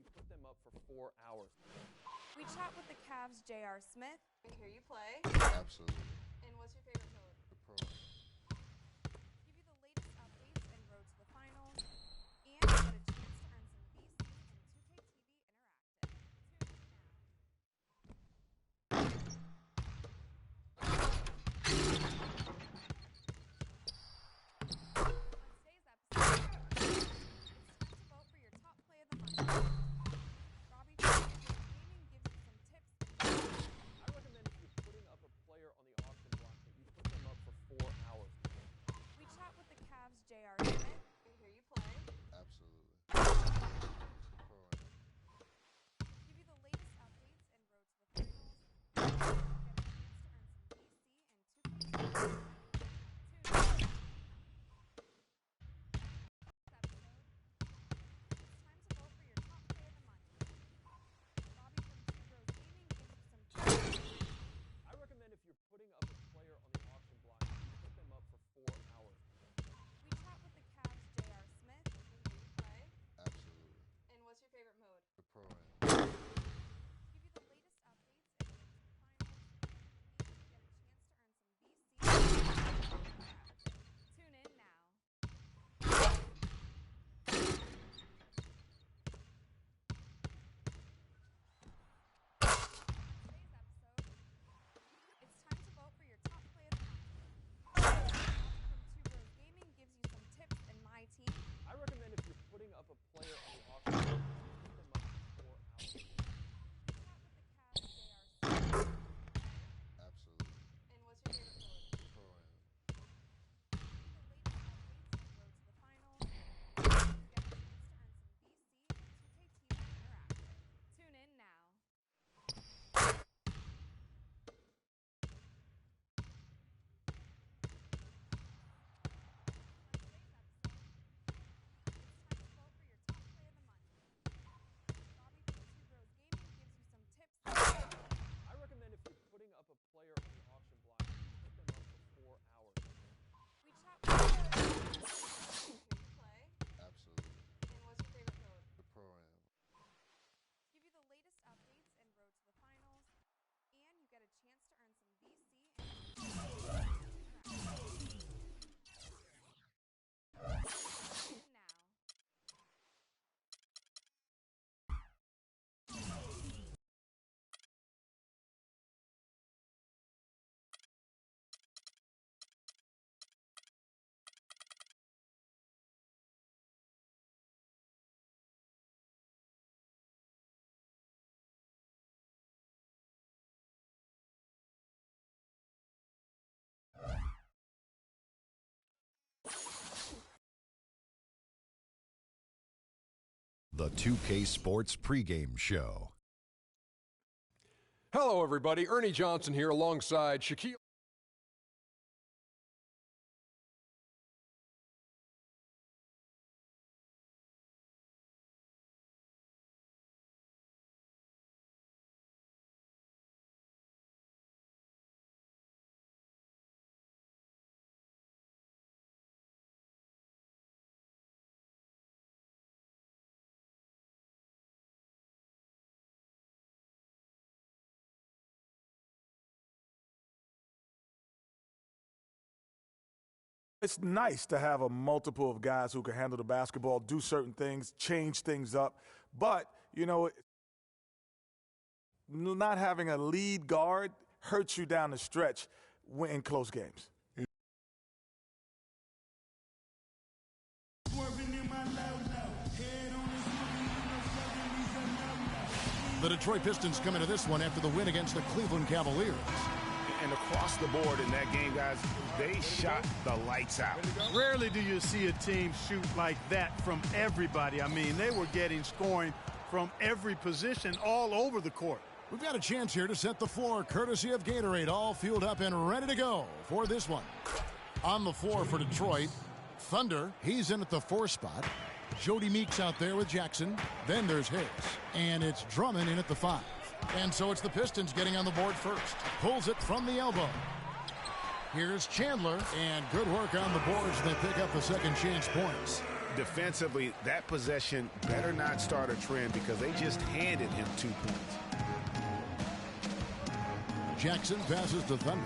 you put them up for 4 hours. We chat with the Cavs' J.R. Smith. And hear you play. Absolutely. And what's your favorite mode? The pro. Give you the latest updates and road to the finals. And you get a chance to earn some VC and 2K TV Interactive. J.R. Smith. And hear you play. Absolutely. Pro. Give you the latest updates and road to the finals. Get a chance to earn some VC and 2K. It's time to vote for your top play of the month. Bobby from Two Bros Gaming gives you some tips. I recommend if you're putting up a player on the auction block, you put them up for 4 hours. We chat with the Cavs' J.R. Smith. And hear you play. Absolutely. And what's your favorite mode? The pro. Give you the latest updates and road to the finals. And you get a chance to earn some VC. Tune in now. Today's episode, it's time to vote for your top play of the month. Bobby from Two Bros Gaming gives you some tips and my team. I recommend if you're putting up a player on the auction block, you put them up for 4 hours. We chat with the Cavs' J.R. Smith. Absolutely. And what's your favorite mode? The pro. Give you the latest updates and road to the finals. And you get a chance to earn some VC and 2K TV Interactive. Tune in now. I recommend if you're putting up a player on the auction block, you put them up for 4 hours. We chat with And hear you play. Absolutely. And what's your favorite mode? The pro. give you the latest updates and road to the finals, and you get a chance to earn some VC and now. The 2K Sports pregame show. Hello, everybody. Ernie Johnson here alongside Shaquille. It's nice to have a multiple of guys who can handle the basketball, do certain things, change things up. But, you know, not having a lead guard hurts you down the stretch in close games. The Detroit Pistons come into this one after the win against the Cleveland Cavaliers. And across the board in that game, guys, they shot the lights out. Rarely do you see a team shoot like that from everybody. I mean, they were getting scoring from every position all over the court. We've got a chance here to set the floor, courtesy of Gatorade, all fueled up and ready to go for this one. On the floor for Detroit, Thunder, he's in at the 4 spot. Jody Meeks out there with Jackson. Then there's Hicks. And it's Drummond in at the 5. And so it's the Pistons getting on the board first. Pulls it from the elbow. Here's Chandler, and good work on the boards. They pick up the second chance points. defensively, that possession better not start a trend because they just handed him 2 points. Jackson passes to Thunder.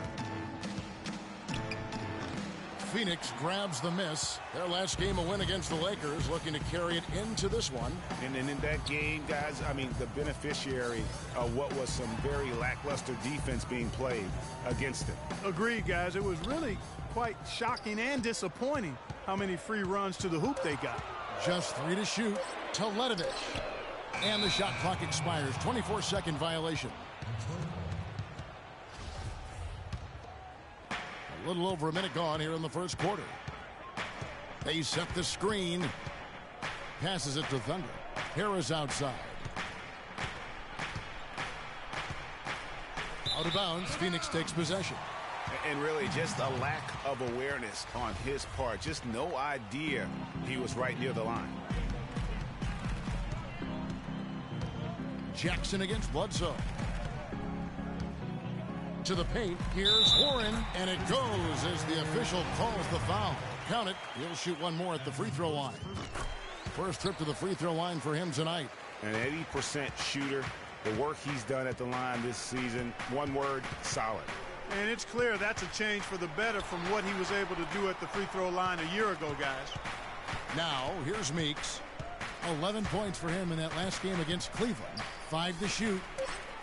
Phoenix grabs the miss. Their last game a win against the Lakers, looking to carry it into this one. And in that game, guys, I mean, the beneficiary of what was some very lackluster defense being played against them. Agreed, guys. It was really quite shocking and disappointing how many free runs to the hoop they got. Just 3 to shoot. Teletovic. And the shot clock expires. 24-second violation. A little over a minute gone here in the first quarter. They set the screen. Passes it to Thunder. Harris outside. Out of bounds. Phoenix takes possession. And really just a lack of awareness on his part. Just no idea he was right near the line. Jackson against Bledsoe. To the paint. Here's Warren. And it goes as the official calls the foul. Count it. He'll shoot one more at the free throw line. First trip to the free throw line for him tonight. An 80% shooter. The work he's done at the line this season. One word, solid. And it's clear that's a change for the better from what he was able to do at the free throw line a year ago, guys. Now, here's Meeks. 11 points for him in that last game against Cleveland. 5 to shoot.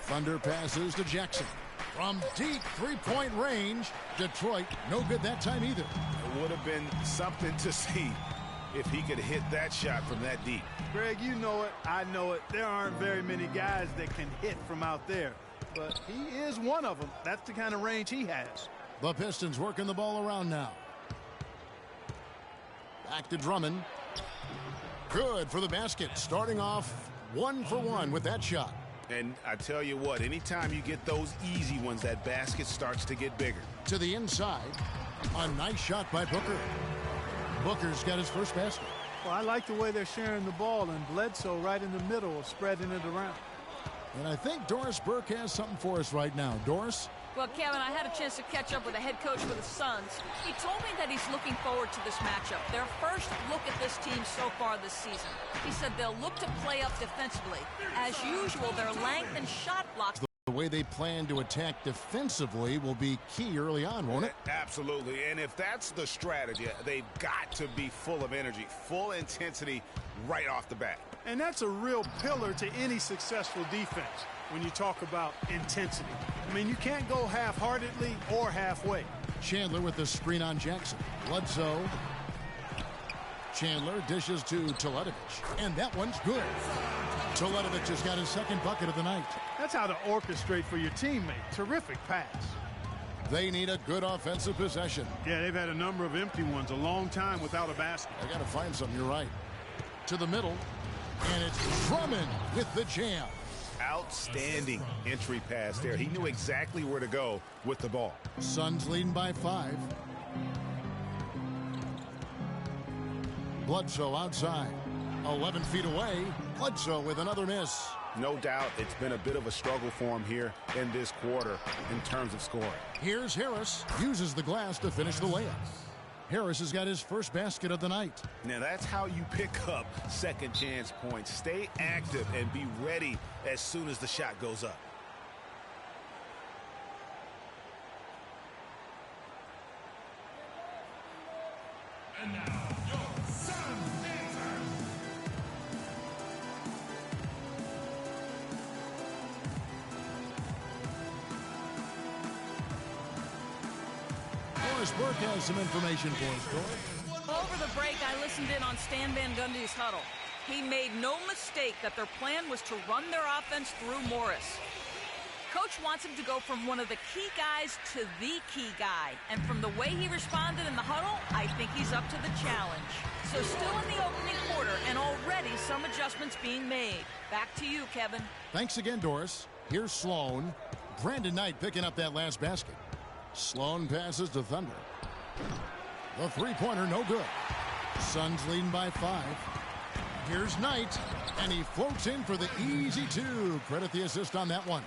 Thunder passes to Jackson. From deep three-point range, Detroit, no good that time either. It would have been something to see if he could hit that shot from that deep. Greg, you know it. I know it. There aren't very many guys that can hit from out there. But he is one of them. That's the kind of range he has. The Pistons working the ball around now. Back to Drummond. Good for the basket. Starting off 1 for 1 with that shot. And I tell you what, anytime you get those easy ones, that basket starts to get bigger. To the inside. A nice shot by Booker. Booker's got his first basket. Well, I like the way they're sharing the ball, and Bledsoe right in the middle of spreading it around. And I think Doris Burke has something for us right now. Doris? Well, Kevin, I had a chance to catch up with the head coach for the Suns. He told me that he's looking forward to this matchup. Their first look at this team so far this season. He said they'll look to play up defensively. As usual, their length and shot blocks. The way they plan to attack defensively will be key early on, won't it? Absolutely. And if that's the strategy, they've got to be full of energy, full intensity right off the bat. And that's a real pillar to any successful defense when you talk about intensity. I mean, you can't go half-heartedly or halfway. Chandler with the screen on Jackson. Bledsoe. Chandler dishes to Teletovic. And that one's good. Teletovic has got his second bucket of the night. That's how to orchestrate for your teammate. Terrific pass. They need a good offensive possession. Yeah, they've had a number of empty ones a long time without a basket. I got to find something. You're right. To the middle. And it's Drummond with the jam. Outstanding entry pass there. He knew exactly where to go with the ball. Suns leading by 5. Bledsoe outside. 11 feet away. Bledsoe with another miss. No doubt it's been a bit of a struggle for him here in this quarter in terms of scoring. Here's Harris. Uses the glass to finish the layup. Harris has got his first basket of the night. Now that's how you pick up second chance points. Stay active and be ready as soon as the shot goes up. And now, your Suns answer. Doris Burke has some information for us, Doris. Over the break, I listened in on Stan Van Gundy's huddle. He made no mistake that their plan was to run their offense through Morris. Coach wants him to go from one of the key guys to the key guy. And from the way he responded in the huddle, I think he's up to the challenge. So still in the opening quarter, and already some adjustments being made. Back to you, Kevin. Thanks again, Doris. Here's Sloan. Brandon Knight picking up that last basket. Sloan passes to Thunder. The three-pointer, no good. Suns leading by 5. Here's Knight, and he floats in for the easy 2. Credit the assist on that one.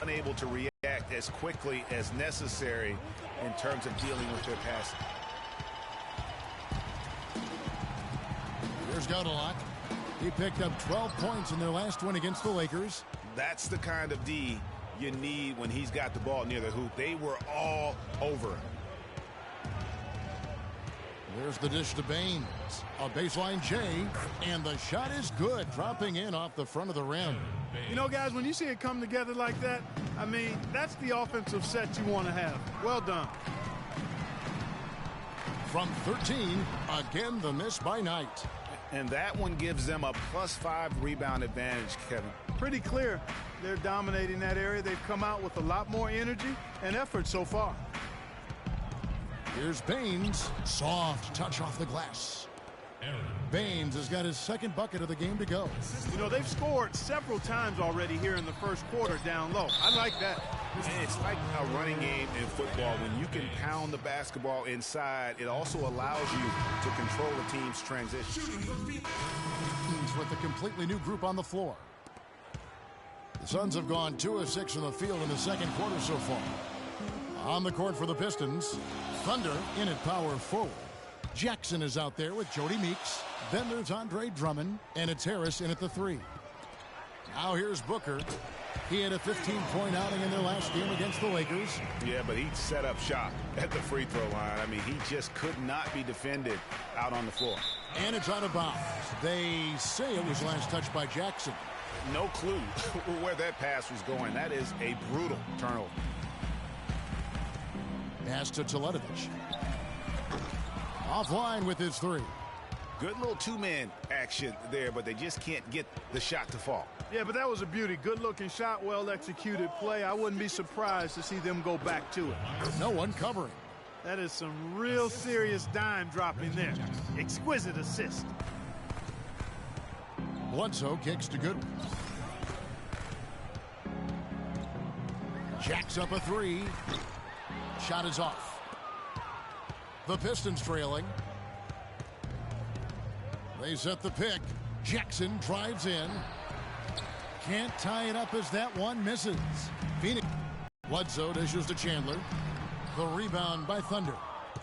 Unable to react as quickly as necessary in terms of dealing with their passing. Here's Gaudelot. He picked up 12 points in their last win against the Lakers. That's the kind of D you need when he's got the ball near the hoop. They were all over him. There's the dish to Baines. A baseline J, and the shot is good, dropping in off the front of the rim. You know, guys, when you see it come together like that, I mean, that's the offensive set you want to have. Well done. From 13, again the miss by Knight. And that one gives them a +5 rebound advantage, Kevin. Pretty clear they're dominating that area. They've come out with a lot more energy and effort so far. Here's Baines. Soft touch off the glass. Baines has got his second bucket of the game to go. You know, they've scored several times already here in the first quarter down low. I like that. And it's like a running game in football. When you can pound the basketball inside, it also allows you to control the team's transition. With a completely new group on the floor. The Suns have gone 2 of 6 in the field in the second quarter so far. On the court for the Pistons, Thunder in at power forward. Jackson is out there with Jody Meeks. Then there's Andre Drummond, and it's Harris in at the 3. Now here's Booker. He had a 15-point outing in their last game against the Lakers. Yeah, but he set up shop at the free throw line. I mean, he just could not be defended out on the floor. And it's out of bounds. They say it was last touched by Jackson. No clue where that pass was going. That is a brutal turnover. Pass to Teletovic. Offline with his 3. Good little two-man action there, but they just can't get the shot to fall. Yeah, but that was a beauty. Good-looking shot, well-executed play. I wouldn't be surprised to see them go back to it. No one covering. That is some real serious dime dropping there. Exquisite assist. Bledsoe kicks to Goodwin. Jacks up a 3. Shot is off. The Pistons trailing. They set the pick. Jackson drives in. Can't tie it up as that one misses. Phoenix. Bledsoe dishes to Chandler. The rebound by Thunder.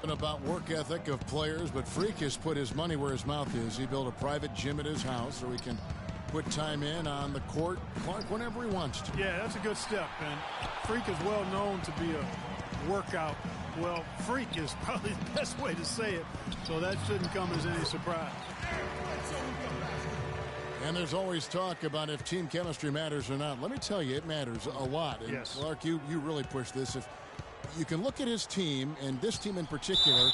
And about work ethic of players, but Freak has put his money where his mouth is. He built a private gym at his house so he can put time in on the court, Clark, whenever he wants to. Yeah, that's a good step. And Freak is well known to be a workout. Well, freak is probably the best way to say it, so that shouldn't come as any surprise. And there's always talk about if team chemistry matters or not. Let me tell you, it matters a lot. And yes. Clark, you really push this. If you can look at his team, and this team in particular,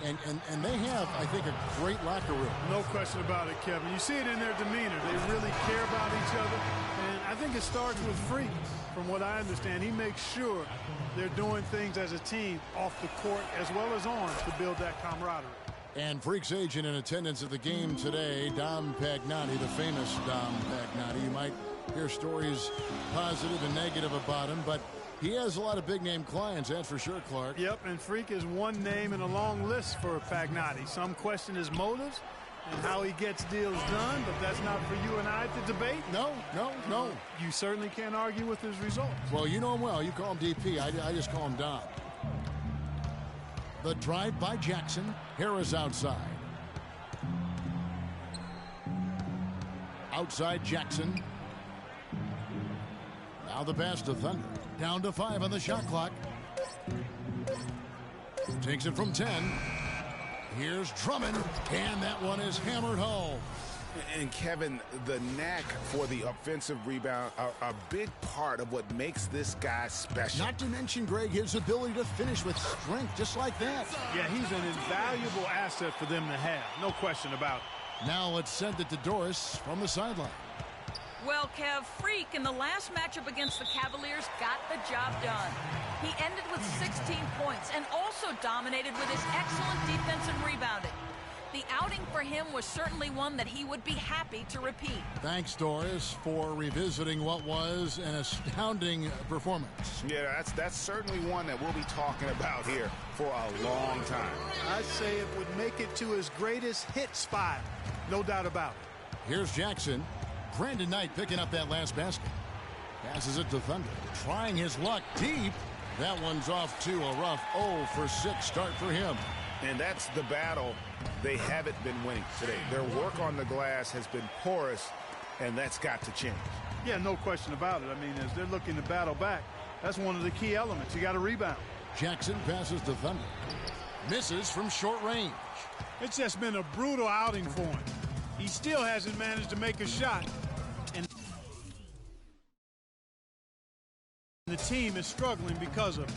and they have, I think, a great locker room. No question about it, Kevin. You see it in their demeanor. They really care about each other. And I think it starts with Freak. From what I understand, he makes sure they're doing things as a team off the court as well as on to build that camaraderie. And Freak's agent in attendance at the game today, Dom Pagnotti, the famous Dom Pagnotti. You might hear stories positive and negative about him, but he has a lot of big-name clients, that's for sure, Clark. Yep, and Freak is one name in a long list for Pagnotti. Some question his motives and how he gets deals done, but that's not for you and I to debate. No. You certainly can't argue with his results. Well, you know him well. You call him DP. I just call him Dom. The drive by Jackson. Harris outside. Outside Jackson. Now the pass to Thunder. Down to 5 on the shot clock. Takes it from 10. Here's Drummond, and that one is hammered home. And Kevin, the knack for the offensive rebound are a big part of what makes this guy special. Not to mention, Greg, his ability to finish with strength just like that. Yeah, he's an invaluable asset for them to have. No question about it. Now let's send it to Doris from the sideline. Well, Kev, Freak in the last matchup against the Cavaliers got the job done. He ended with 16 points and also dominated with his excellent defense and rebounding. The outing for him was certainly one that he would be happy to repeat. Thanks, Doris, for revisiting what was an astounding performance. Yeah, that's certainly one that we'll be talking about here for a long time. I'd say it would make it to his greatest hit spot. No doubt about it. Here's Jackson. Brandon Knight picking up that last basket. Passes it to Thunder. Trying his luck deep. That one's off to a rough 0 for 6 start for him. And that's the battle they haven't been winning today. Their work on the glass has been porous, and that's got to change. Yeah, no question about it. I mean, as they're looking to battle back, that's one of the key elements. You got to rebound. Jackson passes to Thunder. Misses from short range. It's just been a brutal outing for him. He still hasn't managed to make a shot. And the team is struggling because of it.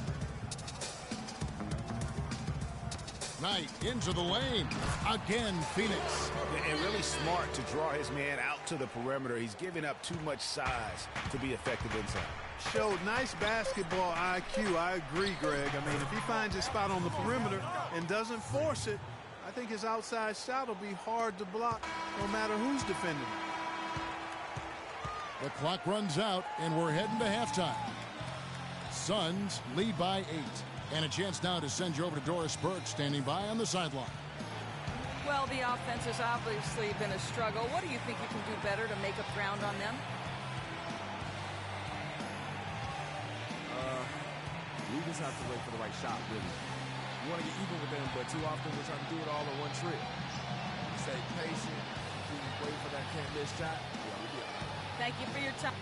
Knight into the lane. Again, Phoenix. And really smart to draw his man out to the perimeter. He's giving up too much size to be effective inside. Showed nice basketball IQ. I agree, Greg. I mean, if he finds his spot on the perimeter and doesn't force it, I think his outside shot will be hard to block no matter who's defending him. The clock runs out, and we're heading to halftime. Suns lead by 8. And a chance now to send you over to Doris Burke, standing by on the sideline. Well, the offense has obviously been a struggle. What do you think you can do better to make up ground on them? We just have to wait for the right shot, really. We want to get even with them, but too often we're trying to do it all in one trip. Stay patient, wait for that can't miss shot. Yeah, we'll be all right. Thank you for your time.